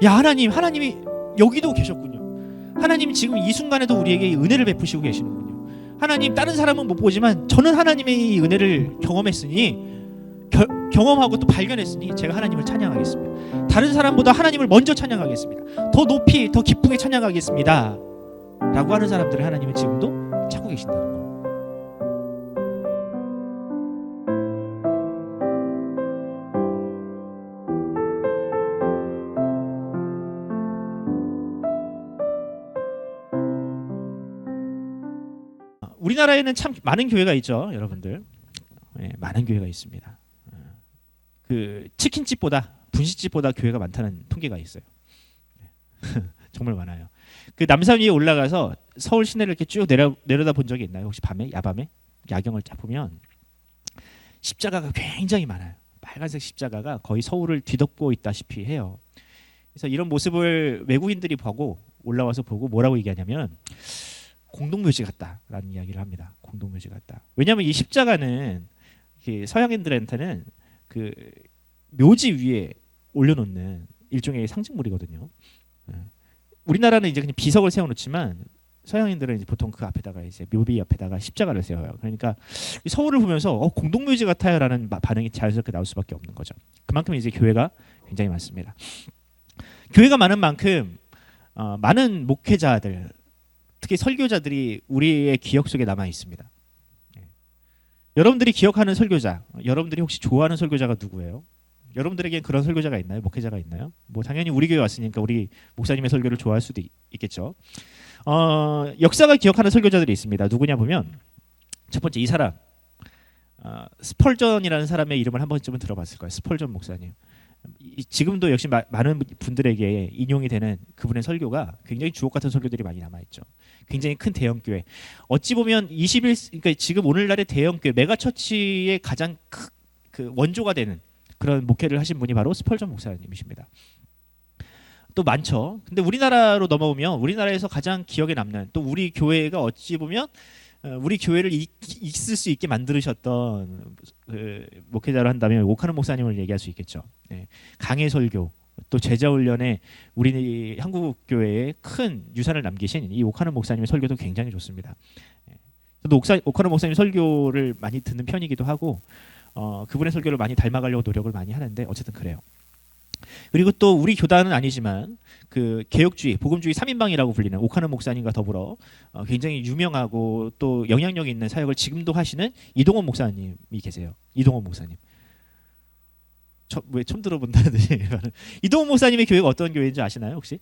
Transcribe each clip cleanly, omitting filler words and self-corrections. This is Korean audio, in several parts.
야, 하나님이 여기도 계셨군요. 하나님 지금 이 순간에도 우리에게 은혜를 베푸시고 계시는군요. 하나님, 다른 사람은 못 보지만 저는 하나님의 이 은혜를 경험했으니, 경험하고 또 발견했으니 제가 하나님을 찬양하겠습니다. 다른 사람보다 하나님을 먼저 찬양하겠습니다. 더 높이, 더 기쁘게 찬양하겠습니다 라고 하는 사람들을 하나님은 지금도 찾고 계신다는 거예요. 우리나라에는 참 많은 교회가 있죠, 여러분들. 네, 많은 교회가 있습니다. 그 치킨집보다, 분식집보다 교회가 많다는 통계가 있어요. 정말 많아요. 그 남산 위에 올라가서 서울 시내를 이렇게 쭉 내려다 본 적이 있나요? 혹시 밤에, 야밤에 야경을 쫙 보면 십자가가 굉장히 많아요. 빨간색 십자가가 거의 서울을 뒤덮고 있다시피 해요. 그래서 이런 모습을 외국인들이 보고 올라와서 보고 뭐라고 얘기하냐면 공동묘지 같다라는 이야기를 합니다. 공동묘지 같다. 왜냐하면 이 십자가는 서양인들한테는 그 묘지 위에 올려놓는 일종의 상징물이거든요. 우리나라는 이제 그냥 비석을 세워놓지만 서양인들은 이제 보통 그 앞에다가 이제 묘비 옆에다가 십자가를 세워요. 그러니까 서울을 보면서 공동묘지 같아요라는 반응이 자연스럽게 나올 수밖에 없는 거죠. 그만큼 이제 교회가 굉장히 많습니다. 교회가 많은 만큼 많은 목회자들, 특히 설교자들이 우리의 기억 속에 남아 있습니다. 여러분들이 기억하는 설교자, 여러분들이 혹시 좋아하는 설교자가 누구예요? 여러분들에게 그런 설교자가 있나요? 목회자가 있나요? 뭐 당연히 우리 교회 왔으니까 우리 목사님의 설교를 좋아할 수도 있겠죠. 역사가 기억하는 설교자들이 있습니다. 누구냐 보면 첫 번째 이 사람, 스펄전이라는 사람의 이름을 한 번쯤은 들어봤을 거예요. 스펄전 목사님. 지금도 역시 많은 분들에게 인용이 되는 그분의 설교가 굉장히 주옥 같은 설교들이 많이 남아 있죠. 굉장히 큰 대형 교회. 어찌 보면 그러니까 지금 오늘날의 대형 교회 메가처치의 가장 그 원조가 되는 그런 목회를 하신 분이 바로 스펄전 목사님이십니다. 또 많죠. 근데 우리나라로 넘어오면 우리나라에서 가장 기억에 남는 또 우리 교회가 어찌 보면 우리 교회를 있을 수 있게 만드셨던 그 목회자로 한다면 오카노 목사님을 얘기할 수 있겠죠. 네. 강해 설교, 또 제자 훈련에 우리 한국 교회에 큰 유산을 남기신 이 오카노 목사님의 설교도 굉장히 좋습니다. 네. 저도 오카노 목사님 설교를 많이 듣는 편이기도 하고 그분의 설교를 많이 닮아가려고 노력을 많이 하는데 어쨌든 그래요. 그리고 또 우리 교단은 아니지만 그 개혁주의, 복음주의 3인방이라고 불리는 오카노 목사님과 더불어 굉장히 유명하고 또 영향력 있는 사역을 지금도 하시는 이동원 목사님이 계세요. 이동원 목사님. 왜 처음 들어본다는지. 이동원 목사님의 교회가 어떤 교회인지 아시나요, 혹시?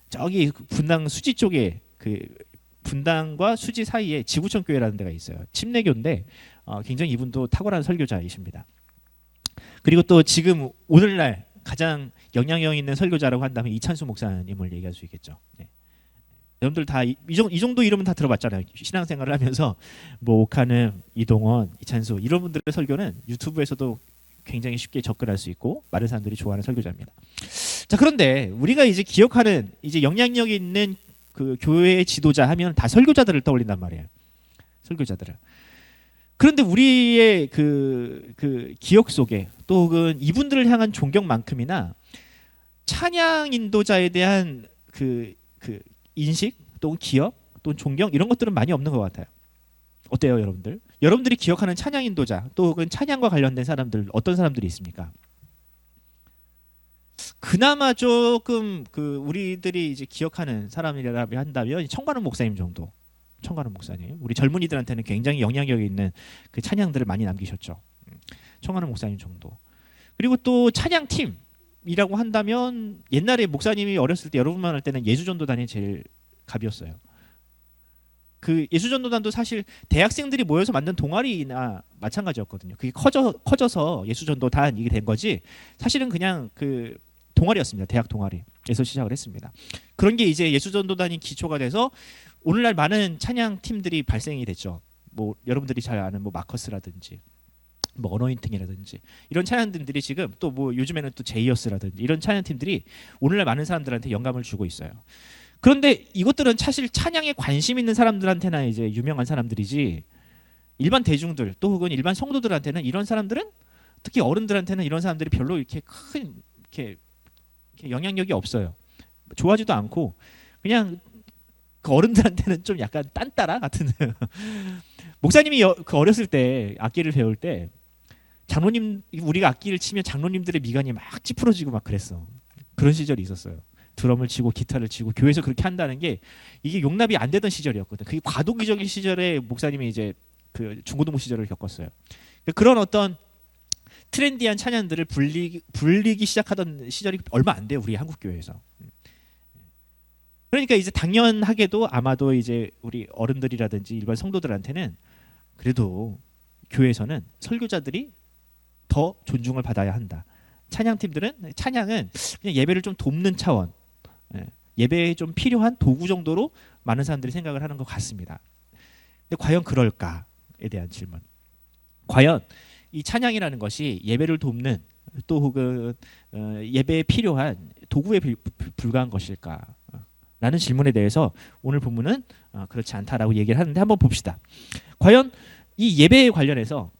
저기 분당 수지 쪽에 그 분당과 수지 사이에 지구촌 교회라는 데가 있어요. 침례교인데 굉장히 이분도 탁월한 설교자이십니다. 그리고 또 지금 오늘날 가장 영향력 있는 설교자라고 한다면 이찬수 목사님을 얘기할 수 있겠죠. 네. 여러분들 다 이 정도 이름은 다 들어봤잖아요. 신앙생활을 하면서 뭐 오카는, 이동원, 이찬수 이런 분들의 설교는 유튜브에서도 굉장히 쉽게 접근할 수 있고 많은 사람들이 좋아하는 설교자입니다. 자, 그런데 우리가 이제 기억하는 이제 영향력 있는 그 교회의 지도자 하면 다 설교자들을 떠올린단 말이에요. 설교자들을. 그런데 우리의 그 기억 속에 또 혹은 이분들을 향한 존경만큼이나 찬양 인도자에 대한 그 인식 또는 기억 또는 존경 이런 것들은 많이 없는 것 같아요. 어때요, 여러분들? 여러분들이 기억하는 찬양 인도자 또 혹은 찬양과 관련된 사람들 어떤 사람들이 있습니까? 그나마 조금 그 우리들이 이제 기억하는 사람이라고 한다면 청관원 목사님 정도. 청관원 목사님, 우리 젊은이들한테는 굉장히 영향력이 있는 그 찬양들을 많이 남기셨죠. 청관원 목사님 정도. 그리고 또 찬양팀이라고 한다면 옛날에 목사님이 어렸을 때 여러분만 할 때는 예수전도단이 제일 갑이었어요. 그 예수전도단도 사실 대학생들이 모여서 만든 동아리나 마찬가지였거든요. 그게 커져서 예수전도단 이게 된 거지. 사실은 그냥 그 동아리였습니다. 대학 동아리에서 시작을 했습니다. 그런 게 이제 예수전도단이 기초가 돼서 오늘날 많은 찬양 팀들이 발생이 됐죠. 뭐 여러분들이 잘 아는 뭐 마커스라든지 뭐 어노인팅이라든지 이런 찬양팀들이 지금 또 뭐 요즘에는 또 제이어스라든지 이런 찬양팀들이 오늘날 많은 사람들한테 영감을 주고 있어요. 그런데 이것들은 사실 찬양에 관심 있는 사람들한테나 이제 유명한 사람들이지 일반 대중들 또 혹은 일반 성도들한테는 이런 사람들은 특히 어른들한테는 이런 사람들이 별로 이렇게 큰 이렇게 영향력이 없어요. 좋아하지도 않고 그냥 그 어른들한테는 좀 약간 딴따라 같은 목사님이 그 어렸을 때 악기를 배울 때 장로님 우리가 악기를 치면 장로님들의 미간이 막 찌푸러지고 막 그랬어. 그런 시절이 있었어요. 드럼을 치고 기타를 치고 교회에서 그렇게 한다는 게 이게 용납이 안 되던 시절이었거든. 그게 과도기적인 시절에 목사님이 이제 그 중고등부 시절을 겪었어요. 그런 어떤 트렌디한 찬양들을 불리기 시작하던 시절이 얼마 안 돼요. 우리 한국 교회에서. 그러니까 이제 당연하게도 아마도 이제 우리 어른들이라든지 일반 성도들한테는 그래도 교회에서는 설교자들이 더 존중을 받아야 한다. 찬양팀들은 찬양은 그냥 예배를 좀 돕는 차원, 예배에 좀 필요한 도구 정도로 많은 사람들이 생각을 하는 것 같습니다. 근데 과연 그럴까에 대한 질문. 과연 이 찬양이라는 것이 예배를 돕는 또 혹은 예배에 필요한 도구에 불과한 것일까? 라는 질문에 대해서 오늘 본문은 그렇지 않다라고 얘기를 하는데 한번 봅시다. 과연 이 예배에 관련해서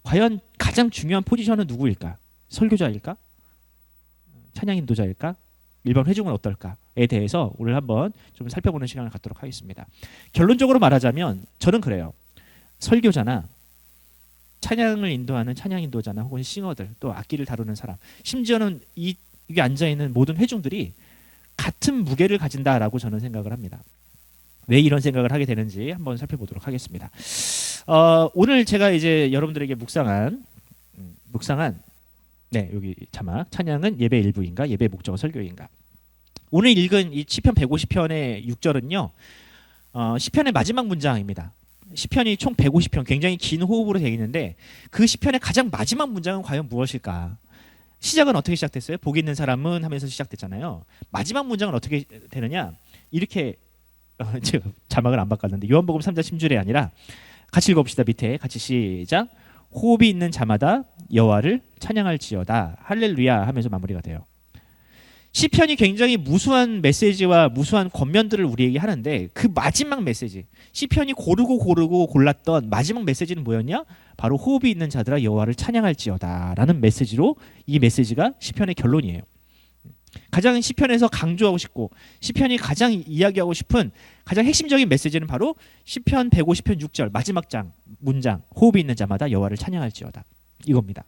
과연 가장 중요한 포지션은 누구일까? 설교자일까? 찬양 인도자일까? 일반 회중은 어떨까에 대해서 오늘 한번 좀 살펴보는 시간을 갖도록 하겠습니다. 결론적으로 말하자면 저는 그래요. 설교자나 찬양을 인도하는 찬양 인도자나 혹은 싱어들 또 악기를 다루는 사람 심지어는 이게 앉아있는 모든 회중들이 같은 무게를 가진다라고 저는 생각을 합니다. 왜 이런 생각을 하게 되는지 한번 살펴보도록 하겠습니다. 오늘 제가 이제 여러분들에게 묵상한 여기 자막 찬양은 예배 일부인가 예배 목적어 설교인가. 오늘 읽은 이 시편 150편의 6절은요. 시편의 마지막 문장입니다. 시편이 총 150편 굉장히 긴 호흡으로 되어 있는데 그 시편의 가장 마지막 문장은 과연 무엇일까? 시작은 어떻게 시작됐어요? 복 있는 사람은 하면서 시작됐잖아요. 마지막 문장은 어떻게 되느냐? 이렇게 제가 자막을 안 바꿨는데 요한복음 3장 10절이 아니라 같이 읽어봅시다. 밑에 같이 시작. 호흡이 있는 자마다 여호와를 찬양할지어다. 할렐루야 하면서 마무리가 돼요. 시편이 굉장히 무수한 메시지와 무수한 권면들을 우리에게 하는데 그 마지막 메시지 시편이 고르고 골랐던 마지막 메시지는 뭐였냐? 바로 호흡이 있는 자들아 여호와를 찬양할지어다 라는 메시지로 이 메시지가 시편의 결론이에요. 가장 시편에서 강조하고 싶고 시편이 가장 이야기하고 싶은 가장 핵심적인 메시지는 바로 시편 150편 6절 마지막 문장 호흡이 있는 자마다 여호와를 찬양할지어다 이겁니다.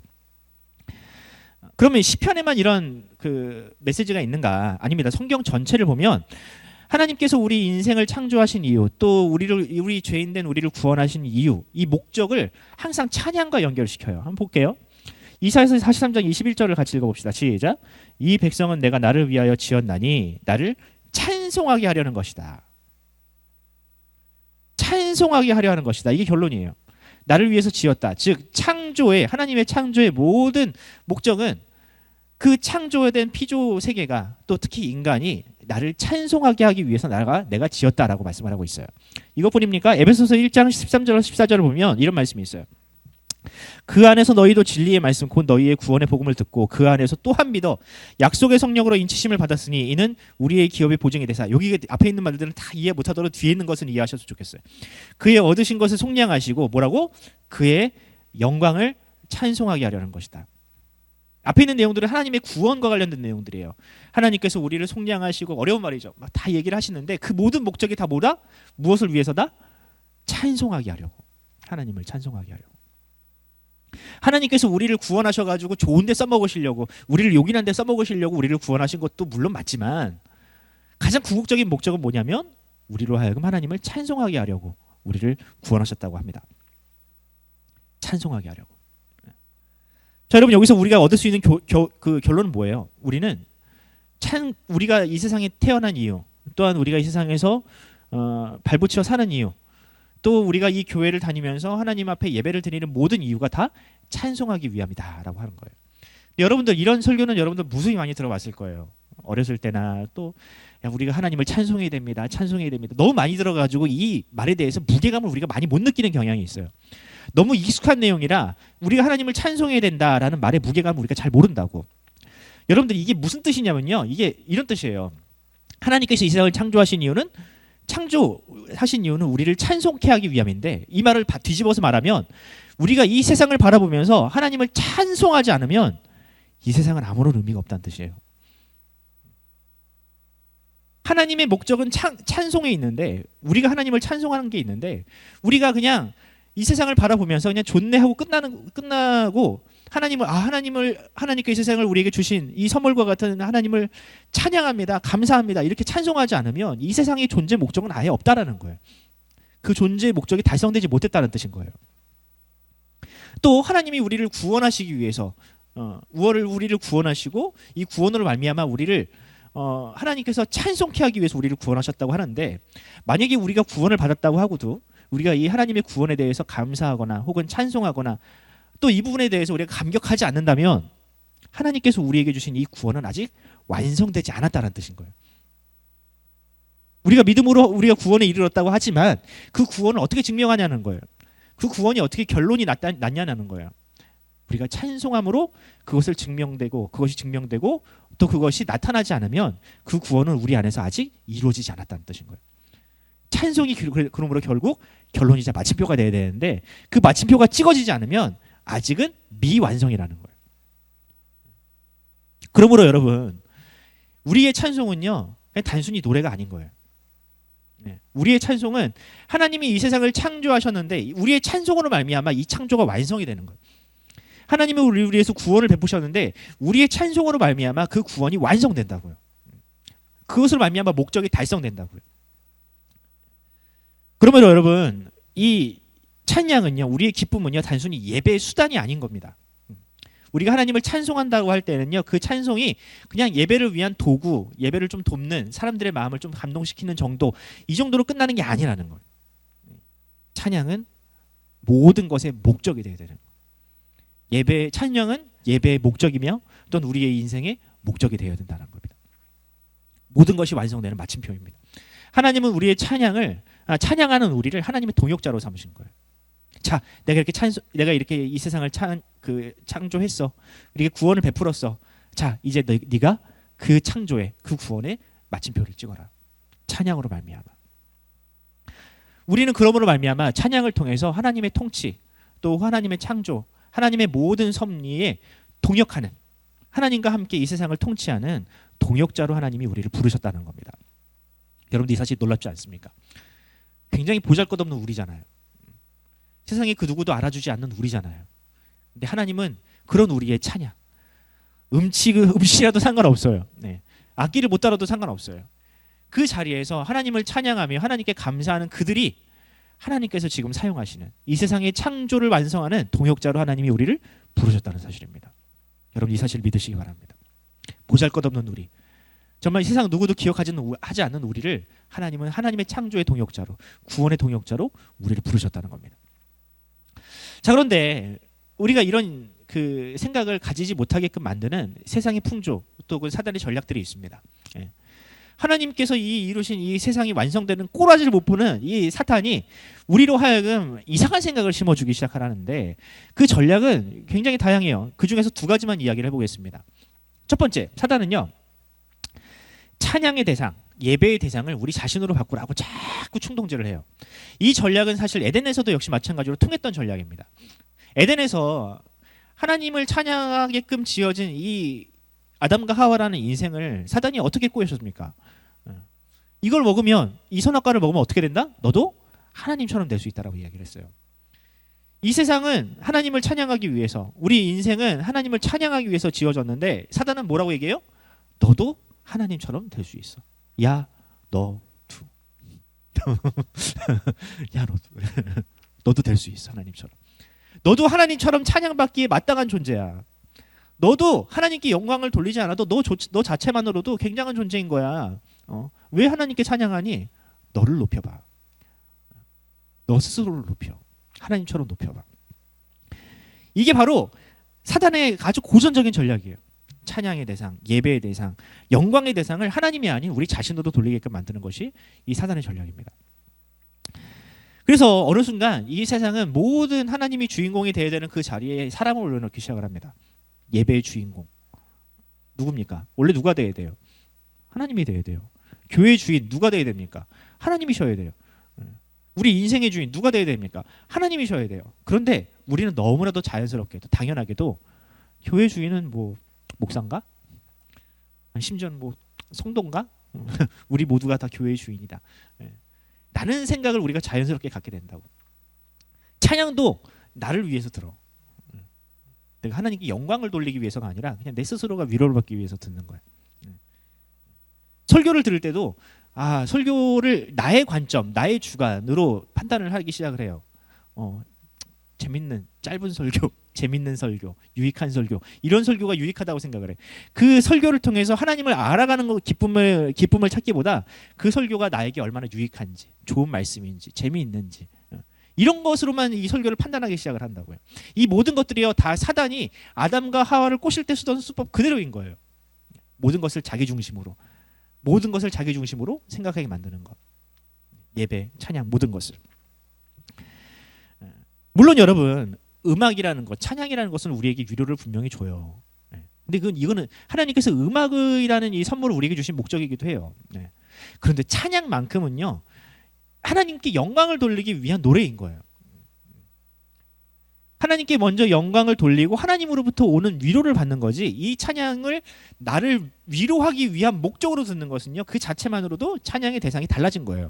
그러면 시편에만 이런 그 메시지가 있는가? 아닙니다. 성경 전체를 보면 하나님께서 우리 인생을 창조하신 이유, 또 우리 죄인된 우리를 구원하신 이유, 이 목적을 항상 찬양과 연결시켜요. 한번 볼게요. 이사야서 43장 21절을 같이 읽어봅시다. 시작. 이 백성은 내가 나를 위하여 지었나니 나를 찬송하게 하려는 것이다. 찬송하게 하려 하는 것이다. 이게 결론이에요. 나를 위해서 지었다. 즉 하나님의 창조의 모든 목적은 그 창조된 피조 세계가 또 특히 인간이 나를 찬송하게 하기 위해서 내가 지었다라고 말씀을 하고 있어요. 이것뿐입니까? 에베소서 1장 13절 14절을 보면 이런 말씀이 있어요. 그 안에서 너희도 진리의 말씀 곧 너희의 구원의 복음을 듣고 그 안에서 또한 믿어 약속의 성령으로 인치심을 받았으니 이는 우리의 기업의 보증이 되사. 여기 앞에 있는 말들은 다 이해 못하도록 뒤에 있는 것은 이해하셔도 좋겠어요. 그의 얻으신 것을 속량하시고 뭐라고? 그의 영광을 찬송하게 하려는 것이다. 앞에 있는 내용들은 하나님의 구원과 관련된 내용들이에요. 하나님께서 우리를 속량하시고 어려운 말이죠. 막 다 얘기를 하시는데 그 모든 목적이 다 뭐다? 무엇을 위해서다? 찬송하게 하려고. 하나님을 찬송하게 하려고. 하나님께서 우리를 구원하셔가지고 좋은 데 써먹으시려고 우리를 요긴한 데 써먹으시려고 우리를 구원하신 것도 물론 맞지만 가장 궁극적인 목적은 뭐냐면 우리로 하여금 하나님을 찬송하게 하려고 우리를 구원하셨다고 합니다. 찬송하게 하려고. 자, 여러분 여기서 우리가 얻을 수 있는 그 결론은 뭐예요? 우리가 이 세상에 태어난 이유, 또한 우리가 이 세상에서 발붙여 사는 이유, 또 우리가 이 교회를 다니면서 하나님 앞에 예배를 드리는 모든 이유가 다 찬송하기 위함이다라고 하는 거예요. 여러분들 이런 설교는 여러분들 무수히 많이 들어봤을 거예요. 어렸을 때나 또 우리가 하나님을 찬송해야 됩니다. 찬송해야 됩니다. 너무 많이 들어가지고 이 말에 대해서 무게감을 우리가 많이 못 느끼는 경향이 있어요. 너무 익숙한 내용이라 우리가 하나님을 찬송해야 된다라는 말의 무게감을 우리가 잘 모른다고. 여러분들 이게 무슨 뜻이냐면요. 이게 이런 뜻이에요. 하나님께서 이 세상을 창조하신 이유는 우리를 찬송케 하기 위함인데 이 말을 뒤집어서 말하면 우리가 이 세상을 바라보면서 하나님을 찬송하지 않으면 이 세상은 아무런 의미가 없다는 뜻이에요. 하나님의 목적은 찬송에 있는데, 우리가 하나님을 찬송하는 게 있는데, 우리가 그냥 이 세상을 바라보면서 그냥 존내하고 끝나고 하나님께 이 세상을 우리에게 주신 이 선물과 같은 하나님을 찬양합니다, 감사합니다 이렇게 찬송하지 않으면 이 세상의 존재 목적은 아예 없다라는 거예요. 그 존재의 목적이 달성되지 못했다는 뜻인 거예요. 또 하나님이 우리를 구원하시기 위해서 우리를 구원하시고 이 구원으로 말미암아 우리를 하나님께서 찬송케 하기 위해서 우리를 구원하셨다고 하는데, 만약에 우리가 구원을 받았다고 하고도 우리가 이 하나님의 구원에 대해서 감사하거나 혹은 찬송하거나 또 이 부분에 대해서 우리가 감격하지 않는다면 하나님께서 우리에게 주신 이 구원은 아직 완성되지 않았다는 뜻인 거예요. 우리가 믿음으로 우리가 구원에 이르렀다고 하지만 그 구원을 어떻게 증명하냐는 거예요. 그 구원이 어떻게 결론이 났냐는 거예요. 우리가 찬송함으로 그것이 증명되고 또 그것이 나타나지 않으면 그 구원은 우리 안에서 아직 이루어지지 않았다는 뜻인 거예요. 찬송이 그러므로 결국 결론이자 마침표가 돼야 되는데, 그 마침표가 찍어지지 않으면 아직은 미완성이라는 거예요. 그러므로 여러분, 우리의 찬송은요 그냥 단순히 노래가 아닌 거예요. 우리의 찬송은 하나님이 이 세상을 창조하셨는데 우리의 찬송으로 말미암아 이 창조가 완성이 되는 거예요. 하나님은 우리를 위해서 구원을 베푸셨는데 우리의 찬송으로 말미암아 그 구원이 완성된다고요. 그것으로 말미암아 목적이 달성된다고요. 그러면 여러분, 이 찬양은요, 우리의 기쁨은요 단순히 예배의 수단이 아닌 겁니다. 우리가 하나님을 찬송한다고 할 때는요, 그 찬송이 그냥 예배를 위한 도구, 예배를 좀 돕는, 사람들의 마음을 좀 감동시키는 정도, 이 정도로 끝나는 게 아니라는 거예요. 찬양은 모든 것의 목적이 되어야 되는 거예요. 찬양은 예배의 목적이며 또는 우리의 인생의 목적이 되어야 된다는 겁니다. 모든 것이 완성되는 마침표입니다. 하나님은 우리의 찬양하는 우리를 하나님의 동역자로 삼으신 거예요. 자, 내가 이렇게 이 세상을 창조했어. 이렇게 구원을 베풀었어. 자, 이제 네가 그 창조의, 그 구원의 마침표를 찍어라. 찬양으로 말미암아. 우리는 그러므로 말미암아 찬양을 통해서 하나님의 통치, 또 하나님의 창조, 하나님의 모든 섭리에 동역하는, 하나님과 함께 이 세상을 통치하는 동역자로 하나님이 우리를 부르셨다는 겁니다. 여러분들 이 사실 놀랍지 않습니까? 굉장히 보잘것없는 우리잖아요. 세상에 그 누구도 알아주지 않는 우리잖아요. 근데 하나님은 그런 우리의 찬양, 음치라도 상관없어요. 악기를 못 다뤄도 상관없어요. 그 자리에서 하나님을 찬양하며 하나님께 감사하는 그들이 하나님께서 지금 사용하시는 이 세상의 창조를 완성하는 동역자로 하나님이 우리를 부르셨다는 사실입니다. 여러분 이 사실을 믿으시기 바랍니다. 보잘것없는 우리, 정말 이 세상 누구도 기억하지 않는 우리를 하나님은 하나님의 창조의 동역자로, 구원의 동역자로 우리를 부르셨다는 겁니다. 자, 그런데 우리가 이런 그 생각을 가지지 못하게끔 만드는 세상의 풍조, 또 그 사단의 전략들이 있습니다. 하나님께서 이루신 이 세상이 완성되는 꼬라지를 못 보는 이 사탄이 우리로 하여금 이상한 생각을 심어주기 시작하라는데, 그 전략은 굉장히 다양해요. 그 중에서 두 가지만 이야기를 해보겠습니다. 첫 번째, 사단은요, 찬양의 대상, 예배의 대상을 우리 자신으로 바꾸라고 자꾸 충동질을 해요. 이 전략은 사실 에덴에서도 역시 마찬가지로 통했던 전략입니다. 에덴에서 하나님을 찬양하게끔 지어진 이 아담과 하와라는 인생을 사단이 어떻게 꼬셨습니까? 이걸 먹으면, 이 선악과를 먹으면 어떻게 된다? 너도 하나님처럼 될 수 있다라고 이야기를 했어요. 이 세상은 하나님을 찬양하기 위해서, 우리 인생은 하나님을 찬양하기 위해서 지어졌는데 사단은 뭐라고 얘기해요? 너도 하나님처럼 될 수 있어. 야, 너도. 야, 너도 될 수 있어. 하나님처럼. 너도 하나님처럼 찬양받기에 마땅한 존재야. 너도 하나님께 영광을 돌리지 않아도 너 자체만으로도 굉장한 존재인 거야. 왜 하나님께 찬양하니? 너를 높여봐. 너 스스로를 높여. 하나님처럼 높여봐. 이게 바로 사단의 아주 고전적인 전략이에요. 찬양의 대상, 예배의 대상, 영광의 대상을 하나님이 아닌 우리 자신으로 돌리게끔 만드는 것이 이 사단의 전략입니다. 그래서 어느 순간 이 세상은 모든 하나님이 주인공이 되어야 되는 그 자리에 사람을 올려놓기 시작을 합니다. 예배의 주인공 누굽니까? 원래 누가 돼야 돼요? 하나님이 돼야 돼요. 교회의 주인 누가 돼야 됩니까? 하나님이셔야 돼요. 우리 인생의 주인 누가 돼야 됩니까? 하나님이셔야 돼요. 그런데 우리는 너무나도 자연스럽게도, 당연하게도 교회 주인은 뭐 목사인가? 심지어는 뭐 성도인가? 우리 모두가 다 교회의 주인이다. 라는 생각을 우리가 자연스럽게 갖게 된다고. 찬양도 나를 위해서 들어. 내가 하나님께 영광을 돌리기 위해서가 아니라 그냥 내 스스로가 위로를 받기 위해서 듣는 거야. 설교를 들을 때도 설교를 나의 관점, 나의 주관으로 판단을 하기 시작을 해요. 재밌는 짧은 설교, 재밌는 설교, 유익한 설교, 이런 설교가 유익하다고 생각을 해. 그 설교를 통해서 하나님을 알아가는 거 기쁨을 찾기보다 그 설교가 나에게 얼마나 유익한지, 좋은 말씀인지, 재미있는지 이런 것으로만 이 설교를 판단하기 시작을 한다고요. 이 모든 것들이요 다 사단이 아담과 하와를 꼬실 때 쓰던 수법 그대로인 거예요. 모든 것을 자기 중심으로, 모든 것을 자기 중심으로 생각하게 만드는 것. 예배, 찬양, 모든 것을. 물론 여러분, 음악이라는 것, 찬양이라는 것은 우리에게 위로를 분명히 줘요. 근데 이거는 하나님께서 음악이라는 이 선물을 우리에게 주신 목적이기도 해요. 그런데 찬양만큼은요, 하나님께 영광을 돌리기 위한 노래인 거예요. 하나님께 먼저 영광을 돌리고 하나님으로부터 오는 위로를 받는 거지, 이 찬양을 나를 위로하기 위한 목적으로 듣는 것은요, 그 자체만으로도 찬양의 대상이 달라진 거예요.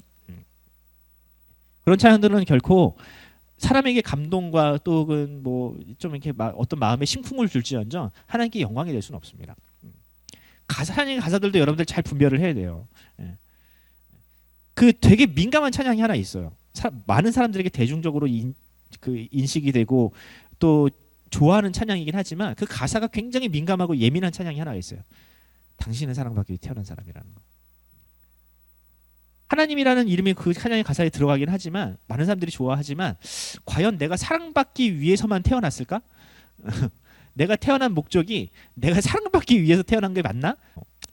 그런 찬양들은 결코 사람에게 감동과 또는 뭐 좀 이렇게 어떤 마음에 심쿵을 줄지언정 하나님께 영광이 될 수는 없습니다. 하나님의 가사들도 여러분들 잘 분별을 해야 돼요. 그 되게 민감한 찬양이 하나 있어요. 많은 사람들에게 대중적으로 인식이 되고 또 좋아하는 찬양이긴 하지만 그 가사가 굉장히 민감하고 예민한 찬양이 하나 있어요. 당신은 사랑받기 위해 태어난 사람이라는 거. 하나님이라는 이름이 그 찬양의 가사에 들어가긴 하지만 많은 사람들이 좋아하지만 과연 내가 사랑받기 위해서만 태어났을까? 내가 태어난 목적이 내가 사랑받기 위해서 태어난 게 맞나?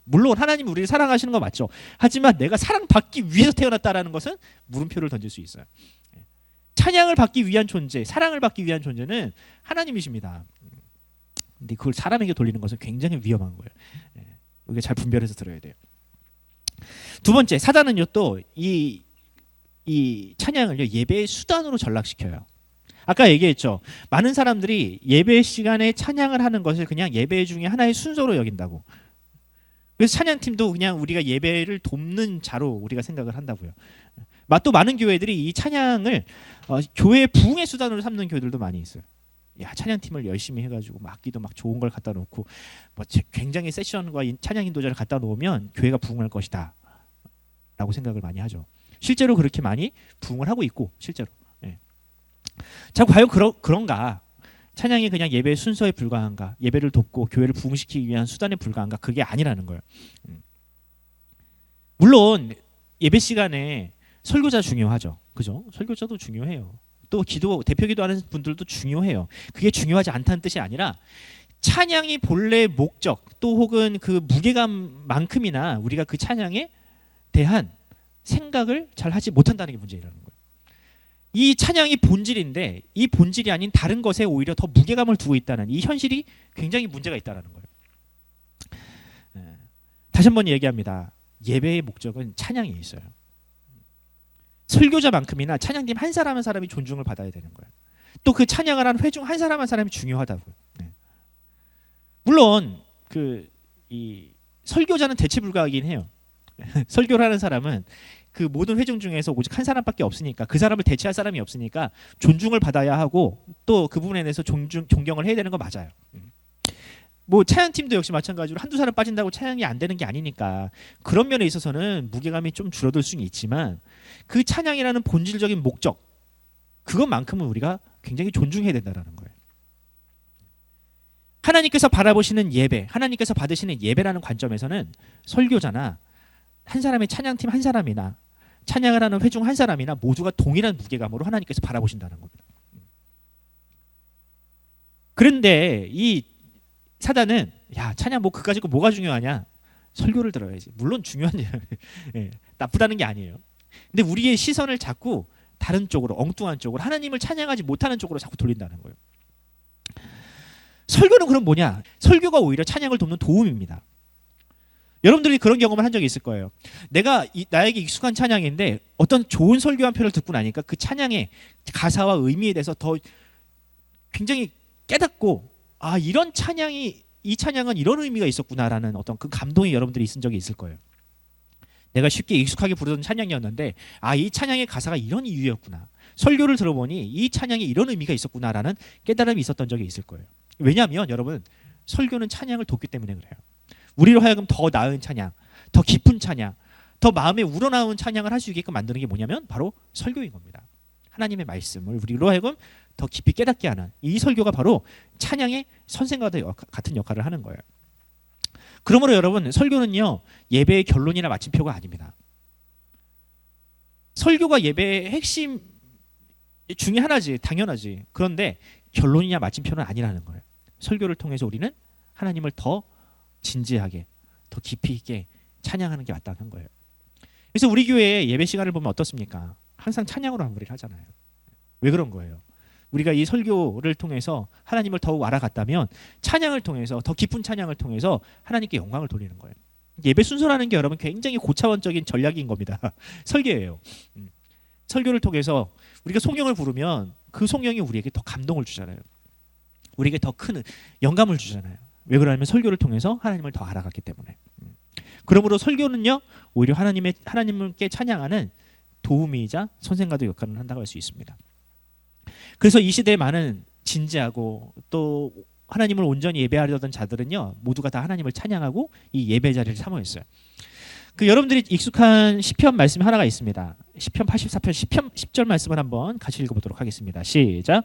물론 하나님 우리를 사랑하시는 거 맞죠. 하지만 내가 사랑받기 위해서 태어났다라는 것은 물음표를 던질 수 있어요. 찬양을 받기 위한 존재, 사랑을 받기 위한 존재는 하나님이십니다. 근데 그걸 사람에게 돌리는 것은 굉장히 위험한 거예요. 이게 잘 분별해서 들어야 돼요. 두 번째, 사단은요 또 이 찬양을요 예배의 수단으로 전락시켜요. 아까 얘기했죠. 많은 사람들이 예배 시간에 찬양을 하는 것을 그냥 예배 중에 하나의 순서로 여긴다고. 그래서 찬양팀도 그냥 우리가 예배를 돕는 자로 우리가 생각을 한다고요. 또 많은 교회들이 이 찬양을 교회의 부흥의 수단으로 삼는 교회들도 많이 있어요. 야, 찬양팀을 열심히 해가지고 악기도 막 좋은 걸 갖다 놓고 뭐 굉장히 세션과 찬양 인도자를 갖다 놓으면 교회가 부흥할 것이다 라고 생각을 많이 하죠. 실제로 그렇게 많이 부흥을 하고 있고 실제로. 자, 과연 그런가? 찬양이 그냥 예배의 순서에 불과한가? 예배를 돕고 교회를 부흥시키기 위한 수단에 불과한가? 그게 아니라는 거예요. 물론 예배 시간에 설교자 중요하죠. 그죠? 설교자도 중요해요. 또 대표 기도하는 분들도 중요해요. 그게 중요하지 않다는 뜻이 아니라 찬양이 본래의 목적 또 혹은 그 무게감만큼이나 우리가 그 찬양에 대한 생각을 잘 하지 못한다는 게 문제라는 거예요. 이 찬양이 본질인데 이 본질이 아닌 다른 것에 오히려 더 무게감을 두고 있다는 이 현실이 굉장히 문제가 있다는 거예요. 다시 한번 얘기합니다. 예배의 목적은 찬양에 있어요. 설교자만큼이나 찬양팀 한 사람 한 사람이 존중을 받아야 되는 거예요. 또 그 찬양을 한 회중 한 사람 한 사람이 중요하다고요. 물론 이 설교자는 대체불가하긴 해요. 설교를 하는 사람은 그 모든 회중 중에서 오직 한 사람밖에 없으니까 그 사람을 대체할 사람이 없으니까 존중을 받아야 하고 또 그 부분에 대해서 존경을 해야 되는 거 맞아요. 뭐 찬양팀도 역시 마찬가지로 한두 사람 빠진다고 찬양이 안 되는 게 아니니까 그런 면에 있어서는 무게감이 좀 줄어들 수는 있지만 그 찬양이라는 본질적인 목적 그것만큼은 우리가 굉장히 존중해야 된다는 거예요. 하나님께서 바라보시는 예배, 하나님께서 받으시는 예배라는 관점에서는 설교자나 한 사람의 찬양팀 한 사람이나 찬양을 하는 회중 한 사람이나 모두가 동일한 무게감으로 하나님께서 바라보신다는 겁니다. 그런데 이 사단은 야 찬양 뭐 그까짓 거 뭐가 중요하냐? 설교를 들어야지. 물론 중요한 나쁘다는 게 아니에요. 근데 우리의 시선을 자꾸 다른 쪽으로 엉뚱한 쪽으로 하나님을 찬양하지 못하는 쪽으로 자꾸 돌린다는 거예요. 설교는 그럼 뭐냐? 설교가 오히려 찬양을 돕는 도움입니다. 여러분들이 그런 경험을 한 적이 있을 거예요. 내가 나에게 익숙한 찬양인데 어떤 좋은 설교 한 편을 듣고 나니까 그 찬양의 가사와 의미에 대해서 더 굉장히 깨닫고 이런 찬양이 이 찬양은 이런 의미가 있었구나라는 어떤 그 감동이 여러분들이 있은 적이 있을 거예요. 내가 쉽게 익숙하게 부르던 찬양이었는데 이 찬양의 가사가 이런 이유였구나. 설교를 들어보니 이 찬양에 이런 의미가 있었구나라는 깨달음이 있었던 적이 있을 거예요. 왜냐하면 여러분 설교는 찬양을 돕기 때문에 그래요. 우리로 하여금 더 나은 찬양, 더 깊은 찬양, 더 마음에 우러나온 찬양을 할 수 있게끔 만드는 게 뭐냐면 바로 설교인 겁니다. 하나님의 말씀을 우리로 하여금 더 깊이 깨닫게 하는 이 설교가 바로 찬양의 선생과 같은 역할을 하는 거예요. 그러므로 여러분 설교는요 예배의 결론이나 마침표가 아닙니다. 설교가 예배의 핵심 중에 하나지, 당연하지. 그런데 결론이냐 마침표는 아니라는 거예요. 설교를 통해서 우리는 하나님을 더 진지하게, 더 깊이 있게 찬양하는 게 마땅한 거예요. 그래서 우리 교회의 예배 시간을 보면 어떻습니까? 항상 찬양으로 마무리를 하잖아요. 왜 그런 거예요? 우리가 이 설교를 통해서 하나님을 더욱 알아갔다면 찬양을 통해서, 더 깊은 찬양을 통해서 하나님께 영광을 돌리는 거예요. 예배 순서라는 게 여러분 굉장히 고차원적인 전략인 겁니다. 설계예요. 설교를 통해서 우리가 송영을 부르면 그 송영이 우리에게 더 감동을 주잖아요. 우리에게 더 큰 영감을 주잖아요. 왜 그러냐면 설교를 통해서 하나님을 더 알아갔기 때문에. 그러므로 설교는요 오히려 하나님께 찬양하는 도우미이자 선생과도 역할을 한다고 할 수 있습니다. 그래서 이 시대에 많은 진지하고 또 하나님을 온전히 예배하려던 자들은요 모두가 다 하나님을 찬양하고 이 예배 자리를 사모했어요. 그 여러분들이 익숙한 시편 말씀이 하나가 있습니다. 시편 84편 10절 말씀을 한번 같이 읽어보도록 하겠습니다. 시작.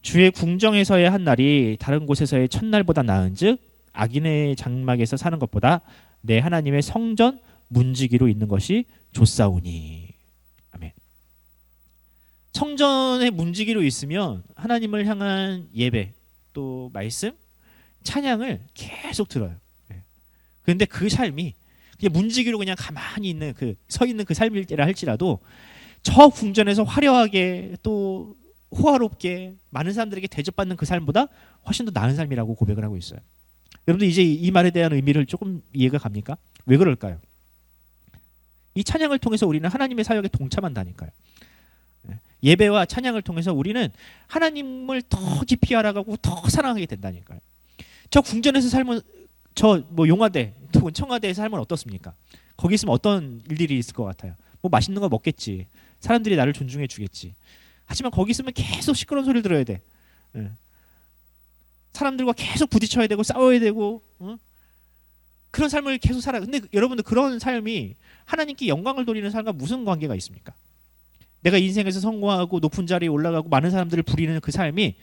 주의 궁정에서의 한 날이 다른 곳에서의 첫날보다 나은즉 악인의 장막에서 사는 것보다 내 하나님의 성전 문지기로 있는 것이 좋사오니. 아멘. 성전의 문지기로 있으면 하나님을 향한 예배 또 말씀, 찬양을 계속 들어요. 그런데 그 삶이 그냥 문지기로 그냥 가만히 있는 서 있는 그 삶일지라 할지라도 저 궁전에서 화려하게 또 호화롭게 많은 사람들에게 대접받는 그 삶보다 훨씬 더 나은 삶이라고 고백을 하고 있어요. 여러분들 이제 이 말에 대한 의미를 조금 이해가 갑니까? 왜 그럴까요? 이 찬양을 통해서 우리는 하나님의 사역에 동참한다니까요. 예배와 찬양을 통해서 우리는 하나님을 더 깊이 알아가고 더 사랑하게 된다니까요. 저 궁전에서 삶은 용화대 혹은 청와대의 삶은 어떻습니까? 거기 있으면 어떤 일들이 있을 것 같아요? 뭐 맛있는 거 먹겠지. 사람들이 나를 존중해 주겠지. 하지만 거기 있으면 계속 시끄러운 소리를 들어야 돼. 사람들과 계속 부딪혀야 되고 싸워야 되고 그런 삶을 계속 살아. 근데 여러분들 그런 삶이 하나님께 영광을 돌리는 삶과 무슨 관계가 있습니까? 내가 인생에서 성공하고 높은 자리에 올라가고 많은 사람들을 부리는 그 삶이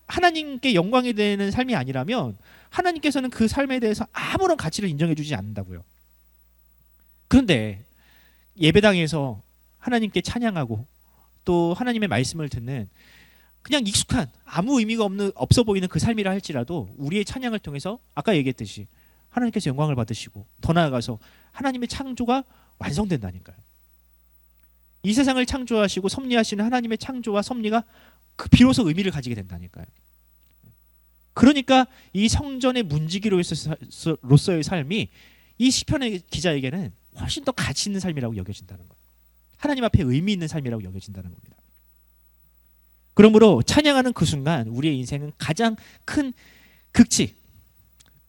하나님께 영광이 되는 삶이 아니라면 하나님께서는 그 삶에 대해서 아무런 가치를 인정해 주지 않는다고요. 그런데 예배당에서 하나님께 찬양하고 또 하나님의 말씀을 듣는 그냥 익숙한 아무 의미가 없어 보이는 그 삶이라 할지라도 우리의 찬양을 통해서 아까 얘기했듯이 하나님께서 영광을 받으시고 더 나아가서 하나님의 창조가 완성된다니까요. 이 세상을 창조하시고 섭리하시는 하나님의 창조와 섭리가 비로소 의미를 가지게 된다니까요. 그러니까 이 성전의 문지기로서의 삶이 이 시편의 기자에게는 훨씬 더 가치 있는 삶이라고 여겨진다는 거예요. 하나님 앞에 의미 있는 삶이라고 여겨진다는 겁니다. 그러므로 찬양하는 그 순간 우리의 인생은 가장 큰 극치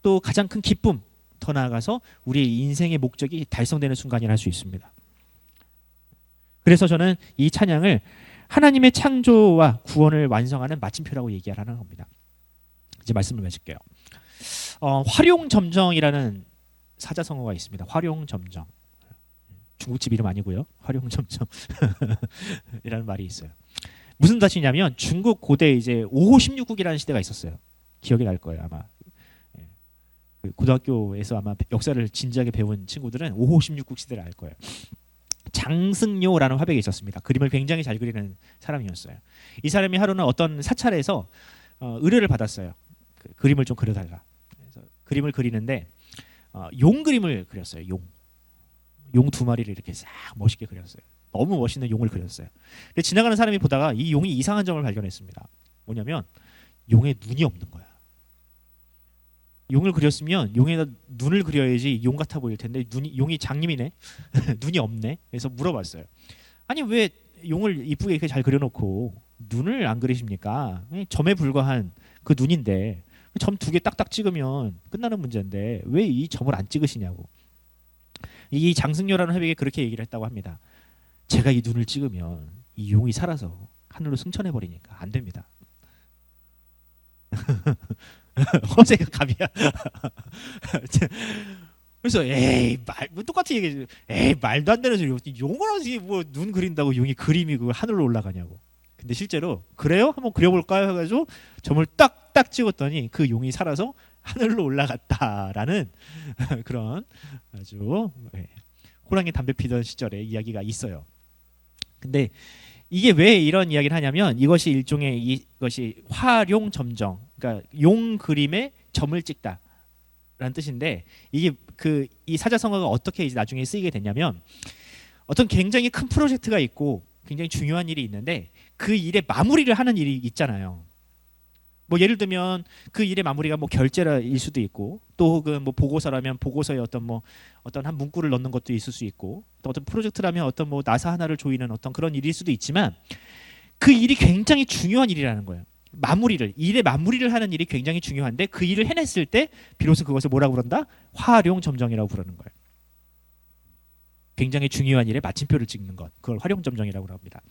또 가장 큰 기쁨 더 나아가서 우리의 인생의 목적이 달성되는 순간이라 할 수 있습니다. 그래서 저는 이 찬양을 하나님의 창조와 구원을 완성하는 마침표라고 얘기하라는 겁니다. 이제 말씀을 맺을게요. 화룡점정이라는 사자성어가 있습니다. 화룡점정. 중국집 이름 아니고요. 화룡점정 이라는 말이 있어요. 무슨 뜻이냐면 중국 고대 이제 5호 16국이라는 시대가 있었어요. 기억이 날 거예요 아마. 고등학교에서 아마 역사를 진지하게 배운 친구들은 5호 16국 시대를 알 거예요. 장승료라는 화백이 있었습니다. 그림을 굉장히 잘 그리는 사람이었어요. 이 사람이 하루는 어떤 사찰에서 의뢰를 받았어요. 그림을 좀 그려달라. 그래서 그림을 그리는데 용 그림을 그렸어요. 용 두 마리를 이렇게 싹 멋있게 그렸어요. 너무 멋있는 용을 그렸어요. 근데 지나가는 사람이 보다가 이 용이 이상한 점을 발견했습니다. 뭐냐면 용에 눈이 없는 거야. 용을 그렸으면 용에다 눈을 그려야지 용 같아 보일 텐데 용이 장님이네. 눈이 없네. 그래서 물어봤어요. 아니 왜 용을 이쁘게 이렇게 잘 그려놓고 눈을 안 그리십니까? 점에 불과한 그 눈인데 점 2개 딱딱 찍으면 끝나는 문제인데 왜 이 점을 안 찍으시냐고. 이 장승려라는 회백이 그렇게 얘기를 했다고 합니다. 제가 이 눈을 찍으면 이 용이 살아서 하늘로 승천해 버리니까 안 됩니다. 허세가 갑이야. 그래서 똑같은 얘기. 말도 안 되는 소리. 용을 하지 뭐눈 그린다고 용이 그림이 그 하늘로 올라가냐고. 근데 실제로 그래요? 한번 그려볼까요? 해가지고 점을 딱딱 찍었더니 그 용이 살아서 하늘로 올라갔다라는 그런 아주 호랑이 담배 피던 시절의 이야기가 있어요. 근데 이게 왜 이런 이야기를 하냐면 이것이 일종의 이것이 활용점정, 그러니까 용 그림에 점을 찍다라는 뜻인데 이게 이 사자성어가 어떻게 이제 나중에 쓰이게 됐냐면 어떤 굉장히 큰 프로젝트가 있고 굉장히 중요한 일이 있는데 그 일의 마무리를 하는 일이 있잖아요. 뭐 예를 들면 그 일의 마무리가 뭐 결제일 수도 있고 또 혹은 뭐 보고서라면 보고서에 어떤 한 문구를 넣는 것도 있을 수 있고 또 어떤 프로젝트라면 어떤 뭐 나사 하나를 조이는 어떤 그런 일일 수도 있지만 그 일이 굉장히 중요한 일이라는 거예요. 일의 마무리를 하는 일이 굉장히 중요한데 그 일을 해냈을 때 비로소 그것을 뭐라고 부른다? 활용점정이라고 부르는 거예요. 굉장히 중요한 일에 마침표를 찍는 것, 그걸 활용점정이라고 합니다.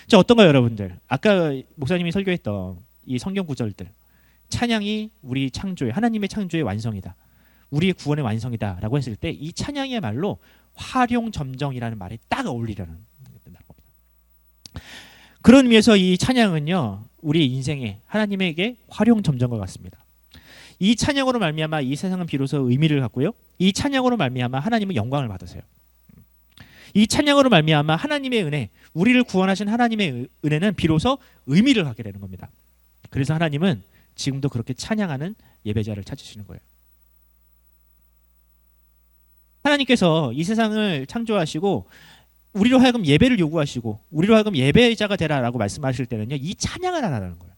자, 어떤가요, 여러분들? 아까 목사님이 설교했던 이 성경 구절들, 찬양이 우리 창조의 하나님의 창조의 완성이다, 우리의 구원의 완성이다라고 했을 때 이 찬양이야말로 활용점정이라는 말에 딱 어울리라는 겁니다. 그런 의미에서 이 찬양은요, 우리 인생에 하나님에게 활용점정과 같습니다. 이 찬양으로 말미암아 이 세상은 비로소 의미를 갖고요, 이 찬양으로 말미암아 하나님은 영광을 받으세요. 이 찬양으로 말미암아 하나님의 은혜, 우리를 구원하신 하나님의 은혜는 비로소 의미를 갖게 되는 겁니다. 그래서 하나님은 지금도 그렇게 찬양하는 예배자를 찾으시는 거예요. 하나님께서 이 세상을 창조하시고 우리로 하여금 예배를 요구하시고 우리로 하여금 예배자가 되라라고 말씀하실 때는요, 이 찬양을 하라는 거예요.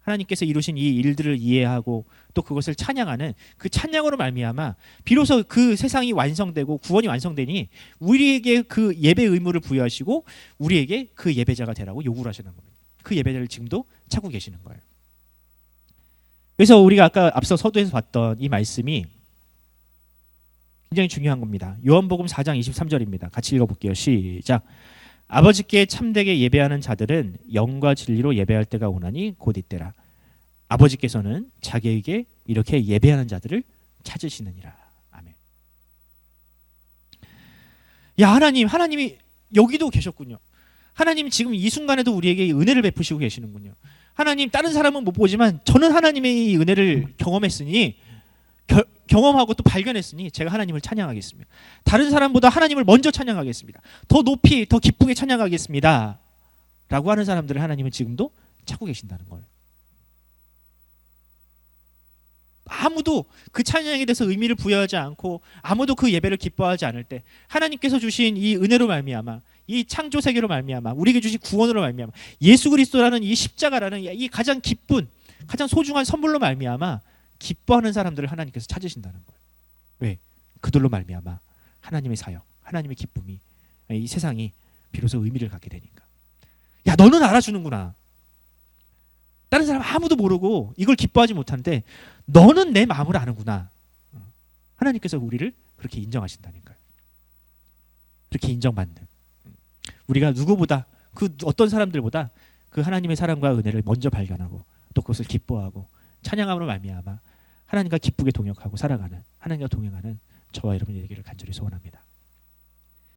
하나님께서 이루신 이 일들을 이해하고 또 그것을 찬양하는 그 찬양으로 말미암아 비로소 그 세상이 완성되고 구원이 완성되니 우리에게 그 예배 의무를 부여하시고 우리에게 그 예배자가 되라고 요구를 하시는 겁니다. 그 예배자를 지금도 찾고 계시는 거예요. 그래서 우리가 아까 앞서 서두에서 봤던 이 말씀이 굉장히 중요한 겁니다. 요한복음 4장 23절입니다. 같이 읽어볼게요. 시작. 아버지께 참되게 예배하는 자들은 영과 진리로 예배할 때가 오나니 곧 이때라. 아버지께서는 자기에게 이렇게 예배하는 자들을 찾으시느니라. 아멘. 야, 하나님이 여기도 계셨군요. 하나님 지금 이 순간에도 우리에게 은혜를 베푸시고 계시는군요. 하나님, 다른 사람은 못 보지만 저는 하나님의 이 은혜를 경험했으니 경험하고 또 발견했으니 제가 하나님을 찬양하겠습니다. 다른 사람보다 하나님을 먼저 찬양하겠습니다. 더 높이 더 기쁘게 찬양하겠습니다 라고 하는 사람들을 하나님은 지금도 찾고 계신다는 거예요. 아무도 그 찬양에 대해서 의미를 부여하지 않고 아무도 그 예배를 기뻐하지 않을 때 하나님께서 주신 이 은혜로 말미암아, 이 창조 세계로 말미암아, 우리에게 주신 구원으로 말미암아, 예수 그리스도라는 이 십자가라는 이 가장 기쁜 가장 소중한 선물로 말미암아 기뻐하는 사람들을 하나님께서 찾으신다는 거예요. 왜? 그들로 말미암아 하나님의 사역, 하나님의 기쁨이, 이 세상이 비로소 의미를 갖게 되니까. 야, 너는 알아주는구나. 다른 사람 아무도 모르고 이걸 기뻐하지 못하는데 너는 내 마음을 아는구나. 하나님께서 우리를 그렇게 인정하신다니까요. 그렇게 인정받는, 우리가 누구보다 그 어떤 사람들보다 그 하나님의 사랑과 은혜를 먼저 발견하고 또 그것을 기뻐하고 찬양함으로 말미암아 하나님과 기쁘게 동역하고 살아가는, 하나님과 동행하는 저와 여러분이 되기를 간절히 소원합니다.